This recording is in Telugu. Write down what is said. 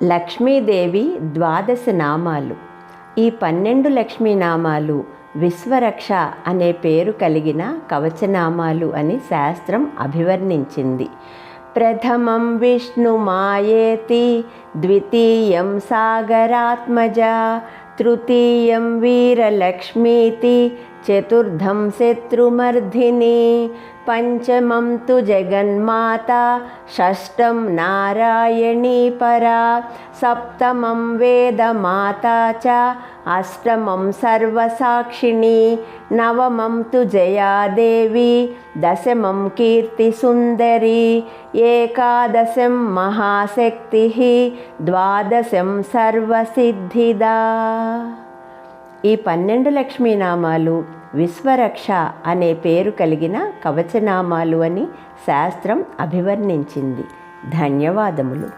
లక్ష్మీదేవి 12 నామాలు. ఈ 12 లక్ష్మీనామాలు విశ్వరక్ష అనే పేరు కలిగిన కవచనామాలు అని శాస్త్రం అభివర్ణించింది. ప్రథమం విష్ణుమాయేతి, ద్వితీయం సాగరాత్మజ, తృతీయం వీరలక్ష్మీతి, చతుర్థం శత్రుమర్ధిని, పంచమం తు జగన్మాత, షష్టం నారాయణీ పరా, సప్తమం వేదమాతా చ, అష్టమం సర్వసాక్షిణి, నవమం తు జయాదేవి, దశమం కీర్తిసుందరి, ఏకాదశం మహాశక్తి, ద్వాదశం సర్వసిద్ధిదా. ఈ 12 లక్ష్మీనామాలు విశ్వరక్ష అనే పేరు కలిగిన కవచనామాలు అని శాస్త్రం అభివర్ణించింది. ధన్యవాదములు.